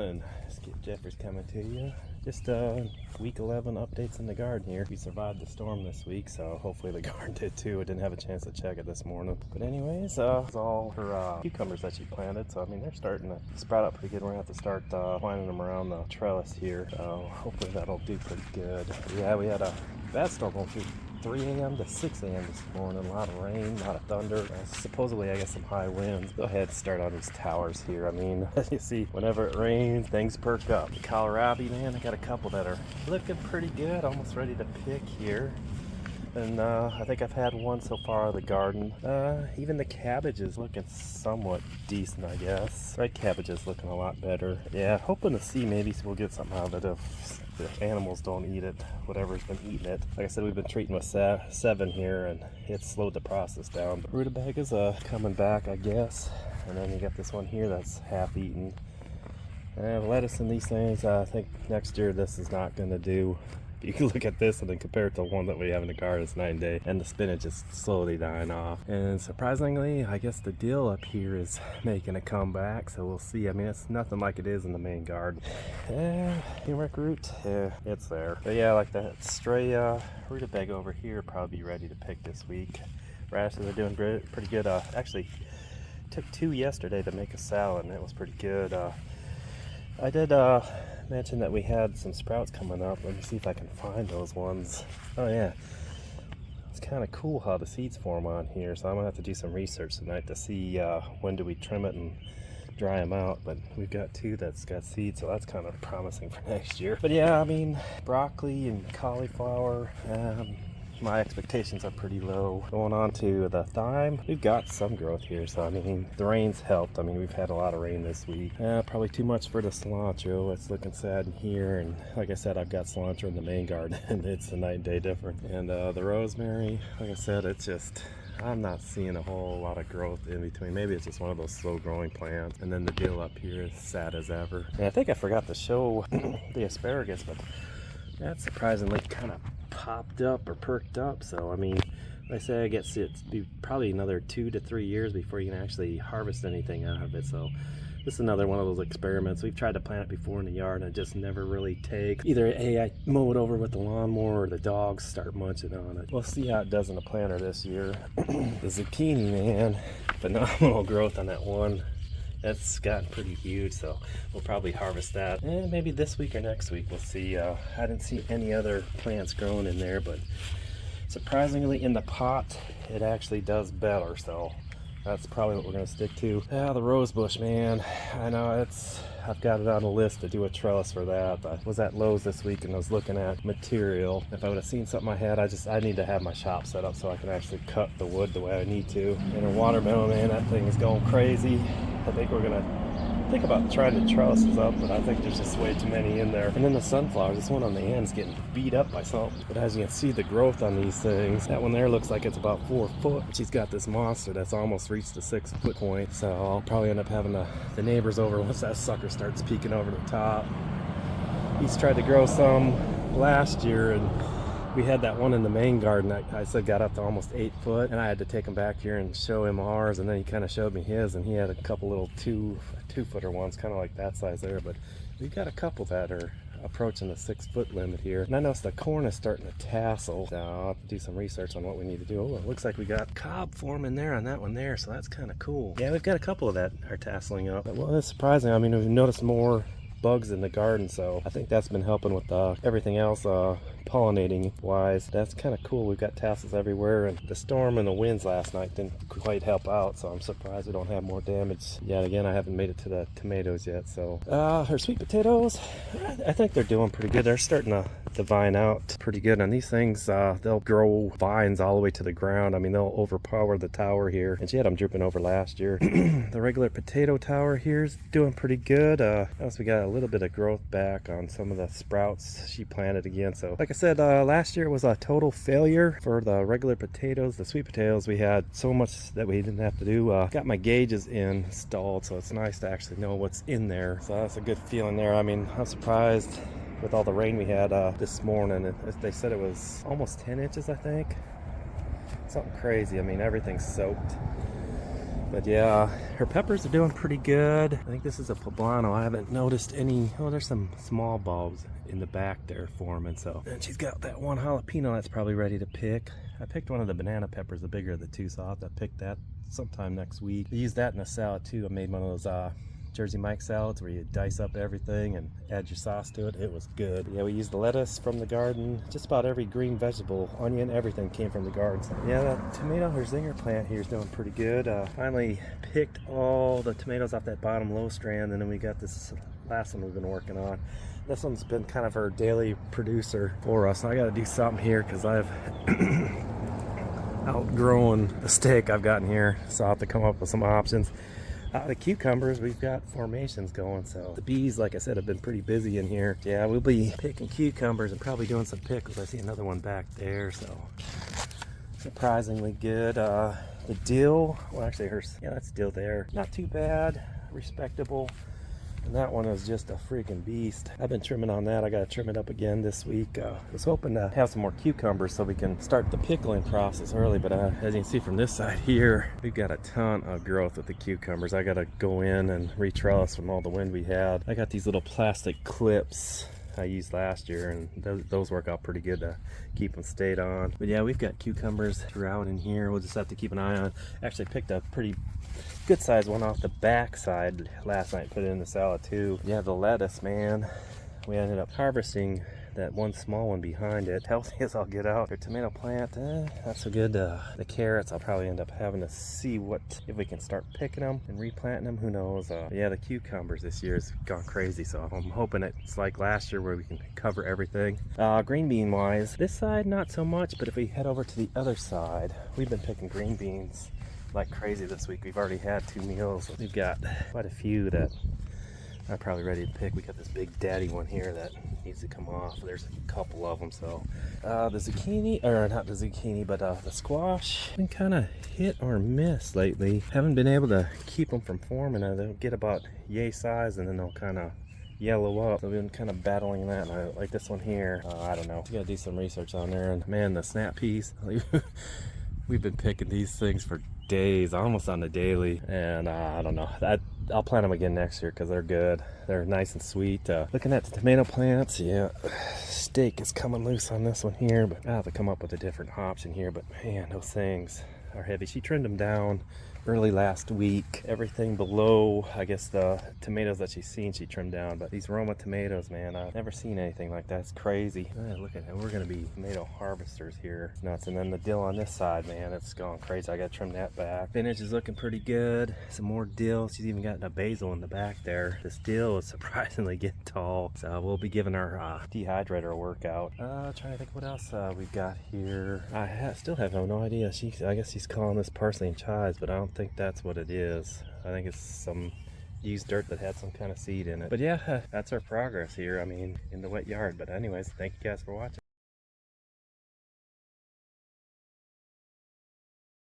morning. Skip Jeffers coming to you. Just week 11 updates in the garden here. We survived the storm this week, so hopefully the garden did too. I didn't have a chance to check it this morning. But anyways, it's all her cucumbers that she planted. So I mean, they're starting to sprout up pretty good. We're gonna have to start planting them around the trellis here. So hopefully that'll do pretty good. Yeah, we had a bad storm going through 3 a.m. to 6 a.m. this morning. A lot of rain, a lot of thunder. Supposedly, I guess some high winds. Go ahead and start on these towers here. I mean, as you see, whenever it rains, things perk up. The kohlrabi, man, I got a couple that are looking pretty good. Almost ready to pick here. And I think I've had one so far of the garden. Even the cabbage is looking somewhat decent, I guess. Red cabbage is looking a lot better. Yeah, hoping to see maybe we'll get something out of it if the animals don't eat it, whatever's been eating it. Like I said, we've been treating with 7 here, and it's slowed the process down. But rutabagas coming back, I guess. And then you got this one here that's half eaten. And lettuce in these things, I think next year this is not going to do. You can look at this and then compare it to one that we have in the garden. It's 9 day, and the spinach is slowly dying off. And surprisingly, I guess the dill up here is making a comeback, so we'll see. I mean, it's nothing like it is in the main garden. Turmeric root, it's there. But yeah, like that stray rutabaga over here, probably be ready to pick this week. Radishes are doing pretty good. Actually, took 2 yesterday to make a salad, and it was pretty good. I did mention that we had some sprouts coming up. Let me see if I can find those ones. Oh yeah, it's kind of cool how the seeds form on here, so I'm gonna have to do some research tonight to see when do we trim it and dry them out. But we've got 2 that's got seeds, so that's kind of promising for next year. But yeah, I mean, broccoli and cauliflower, my expectations are pretty low. Going on to the thyme, we've got some growth here, so I mean, the rain's helped. I mean, we've had a lot of rain this week. Probably too much for the cilantro. It's looking sad in here, and like I said, I've got cilantro in the main garden, and it's a night and day difference. And the rosemary, like I said, it's just, I'm not seeing a whole lot of growth in between. Maybe it's just one of those slow growing plants. And then the dill up here is sad as ever. And I think I forgot to show the asparagus, but that's surprisingly kind of popped up or perked up. So I mean, like I say, I guess it's be probably another 2 to 3 years before you can actually harvest anything out of it. So this is another one of those experiments. We've tried to plant it before in the yard, and it just never really takes. Either I mow it over with the lawnmower, or the dogs start munching on it. We'll see how it does in the planter this year. The zucchini, man, phenomenal growth on that one. That's gotten pretty huge, so we'll probably harvest that. And maybe this week or next week, we'll see. I didn't see any other plants growing in there, but surprisingly in the pot, it actually does better, so that's probably what we're gonna stick to. The rose bush, man, I know I've got it on a list to do a trellis for that. I was at Lowe's this week and I was looking at material. If I would have seen something I had, I need to have my shop set up so I can actually cut the wood the way I need to. And a watermelon, man, that thing is going crazy. I think we're gonna think about trying to trellis this up, but I think there's just way too many in there. And then the sunflowers, this one on the end is getting beat up by something. But as you can see, the growth on these things, that one there looks like it's about 4 foot. She's got this monster that's almost reached the 6 foot point. So I'll probably end up having the neighbors over once that sucker starts peeking over the top. He's tried to grow some last year, and we had that one in the main garden I said got up to almost 8 foot, and I had to take him back here and show him ours, and then he kind of showed me his, and he had a couple little 2-footer ones, kind of like that size there. But we've got a couple that are approaching the 6 foot limit here. And I noticed the corn is starting to tassel, so I'll have to do some research on what we need to do. Oh, it looks like we got cob forming there on that one there, so that's kind of cool. Yeah, we've got a couple of that are tasseling up. But, well, it's surprising. I mean, we've noticed more bugs in the garden, so I think that's been helping with everything else pollinating wise. That's kind of cool. We've got tassels everywhere, and the storm and the winds last night didn't quite help out, so I'm surprised we don't have more damage yet. Again, I haven't made it to the tomatoes yet. So her sweet potatoes, I think they're doing pretty good. They're starting to vine out pretty good on these things. They'll grow vines all the way to the ground. I mean, they'll overpower the tower here, and she had them drooping over last year. The regular potato tower here is doing pretty good. Else we got a little bit of growth back on some of the sprouts she planted again. So like I said, last year was a total failure for the regular potatoes. The sweet potatoes, we had so much that we didn't have to do. Got my gauges installed, so it's nice to actually know what's in there. So that's a good feeling there. I mean, I'm surprised with all the rain we had this morning. They said it was almost 10 inches, I think. Something crazy. I mean, everything's soaked. But yeah, her peppers are doing pretty good. I think this is a poblano. I haven't noticed any. Oh, there's some small bulbs in the back there forming. So, and she's got that one jalapeno that's probably ready to pick. I picked one of the banana peppers, the bigger of the two, so I'll have to pick that sometime next week. I used that in a salad too. I made one of those Jersey Mike salads where you dice up everything and add your sauce to it. It was good. Yeah, we used the lettuce from the garden. Just about every green vegetable, onion, everything came from the garden. So yeah, that tomato or zinger plant here is doing pretty good. Finally picked all the tomatoes off that bottom low strand, and then we got this last one we've been working on. This one's been kind of her daily producer for us. I got to do something here because I've outgrown the stick I've gotten here, so I'll have to come up with some options. The cucumbers, we've got formations going, so the bees, like I said, have been pretty busy in here. Yeah, we'll be picking cucumbers and probably doing some pickles. I see another one back there, so surprisingly good. The dill, well actually yeah, that's dill there. Not too bad, respectable. And that one is just a freaking beast. I've been trimming on that. I gotta trim it up again this week. I was hoping to have some more cucumbers so we can start the pickling process early, but as you can see from this side here, we've got a ton of growth with the cucumbers. I gotta go in and retrellis from all the wind we had. I got these little plastic clips I used last year, and those work out pretty good to keep them stayed on. But yeah, we've got cucumbers throughout in here. We'll just have to keep an eye on. Actually picked a pretty good sized one off the back side last night, put it in the salad too. Yeah, the lettuce, man, we ended up harvesting that one small one behind it. Healthy as I'll get out. The tomato plant, not so good. The carrots, I'll probably end up having to see if we can start picking them and replanting them. Who knows? Yeah, the cucumbers this year has gone crazy, so I'm hoping it's like last year where we can cover everything. Green bean wise, this side not so much, but if we head over to the other side, we've been picking green beans like crazy this week. We've already had 2 meals. We've got quite a few that I'm probably ready to pick. We got this big daddy one here that needs to come off. There's a couple of them. So the zucchini, or not the zucchini, but the squash, been kind of hit or miss lately. Haven't been able to keep them from forming. They'll get about yay size and then they'll kind of yellow up. So we've been kind of battling that. And I like this one here. I don't know. We gotta do some research on there. And man, the snap peas, we've been picking these things for days, almost on the daily, and I don't know. I'll plant them again next year because they're good. They're nice and sweet. Looking at the tomato plants, yeah, steak is coming loose on this one here, but I'll have to come up with a different option here. But man, those things are heavy. She trimmed them down early last week. Everything below, I guess, the tomatoes that she's seen, she trimmed down. But these Roma tomatoes, man, I've never seen anything like that. It's crazy. Look at it. We're gonna be tomato harvesters here. It's nuts. And then the dill on this side, man, it's gone crazy. I gotta trim that back. Spinach is looking pretty good. Some more dill. She's even got a basil in the back there. This dill is surprisingly getting tall. So we'll be giving our dehydrator a workout. Trying to think what else we've got here. I still have no idea. I guess she's calling this parsley and chives, but I don't think that's what it is. I think it's some used dirt that had some kind of seed in it. But yeah, that's our progress here. I mean, in the wet yard. But anyways, thank you guys for watching.